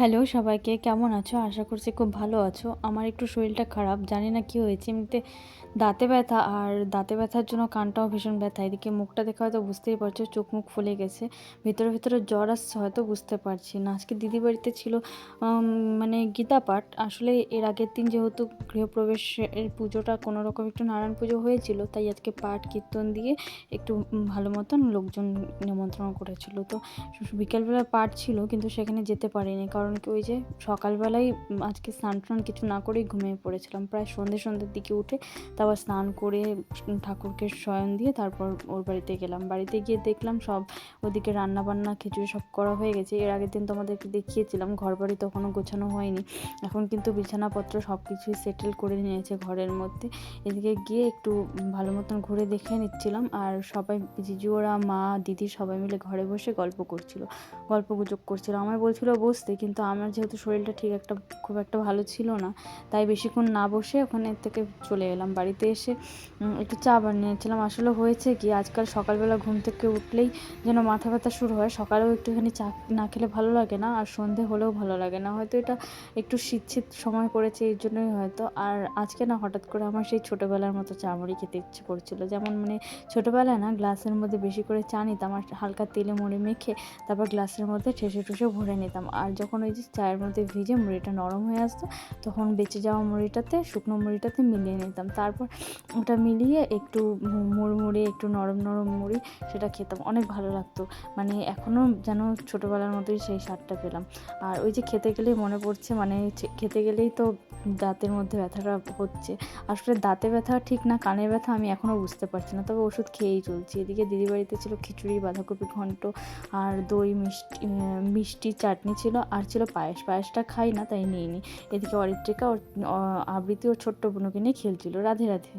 Hello সবাইকে, কেমন আছো? আশা করছি খুব ভালো আছো। আমার একটু শরীরটা খারাপ, জানি না কি হয়েছে। এমনিতে দাঁতে ব্যথা, আর দাঁতে ব্যথার জন্য কানটাও ভীষণ ব্যথা। এদিকে মুখটা দেখে হয়তো বুঝতেই পারছো, চোখ মুখ ফুলে গেছে। ভেতরে ভেতরে জ্বর আসছে, হয়তো বুঝতে পারছি না। আজকে দিদি বাড়িতে ছিল মানে গীতা পাঠ। আসলে এর আগের দিন যেহেতু গৃহপ্রবেশের পুজোটা কোনো রকম একটু নারায়ণ পুজো হয়েছিল, তাই আজকে পাঠ কীর্তন দিয়ে একটু ভালো মতন লোকজন নিমন্ত্রণ করেছিল। তো বিকেলবেলা পাঠ ছিল, কিন্তু সেখানে যেতে পারিনি, কারণ কি ওই যে সকালবেলায় আজকে স্নান টান কিছু না করেই ঘুমিয়ে পড়েছিলাম। প্রায় সন্ধ্যের দিকে উঠে তারপর স্নান করে ঠাকুরকে শয়ন দিয়ে তারপর ওর বাড়িতে গেলাম। বাড়িতে গিয়ে দেখলাম সব ওদিকে রান্না বান্না খিচুড়ি সব করা হয়ে গেছে। এর আগের দিন তোমাদেরকে দেখিয়েছিলাম, ঘর বাড়ি তখনও গোছানো হয়নি। এখন কিন্তু বিছানাপত্র সব কিছুই সেটেল করে নিয়েছে ঘরের মধ্যে। এদিকে গিয়ে একটু ভালো মতন ঘুরে দেখে নিচ্ছিলাম, আর সবাই জিজু ওরা, মা, দিদি সবাই মিলে ঘরে বসে গল্প গুজব করছিল। আমায় বলছিল বসতে, কিন্তু আমার যেহেতু শরীরটা খুব একটা ভালো ছিল না, তাই বেশিক্ষণ না বসে ওখানে থেকে চলে এলাম। বাড়িতে এসে একটু চা বানিয়েছিলাম। আসলে হয়েছে কি, আজকাল সকালবেলা ঘুম থেকে উঠলেই যেন মাথা ব্যথা শুরু হয়। সকালেও একটুখানি চা না খেলে ভালো লাগে না, আর সন্ধে হলেও ভালো লাগে না। হয়তো এটা একটু শীত সময় পড়েছে, এই জন্যই হয়তো। আর আজকে না হঠাৎ করে আমার সেই ছোটোবেলার মতো চা মুড়ি খেতে ইচ্ছে করছিল। যেমন মানে ছোটোবেলায় না গ্লাসের মধ্যে বেশি করে চা নিতাম, আর হালকা তেলে মুড়ি মেখে তারপর গ্লাসের মধ্যে ঠেসে ঠুসে ভরে নিতাম। আর যখন ওই যে চায়ের মধ্যে ভিজে মুড়িটা নরম হয়ে আসতো, তখন বেঁচে যাওয়া শুকনো মুড়িটাতে মিলিয়ে নিতাম। তারপর ওটা মিলিয়ে একটু মুড়মুড়ে, একটু নরম নরম মুড়ি, সেটা খেতাম, অনেক ভালো লাগতো। মানে এখনও যেন ছোটোবেলার মতোই সেই স্বাদটা পেলাম। আর ওই যে খেতে গেলেই মনে পড়ছে, মানে খেতে গেলেই তো দাঁতের মধ্যে ব্যথাটা হচ্ছে। আসলে দাঁতে ব্যথা ঠিক না কানের ব্যথা আমি এখনও বুঝতে পারছি না, তবে ওষুধ খেয়েই চলছি। এদিকে দিদি বাড়িতে ছিল খিচুড়ি, বাঁধাকপি ঘন্ট, আর দই, মিষ্টি চাটনি ছিল, আর ছিল পায়েসটা খাই না তাই নিইনি। এদিকে অরিত্রিকা ওর আবৃত্তি ওর ছোট্ট বোনকে নিয়ে খেলছিল। রাধে রাধে।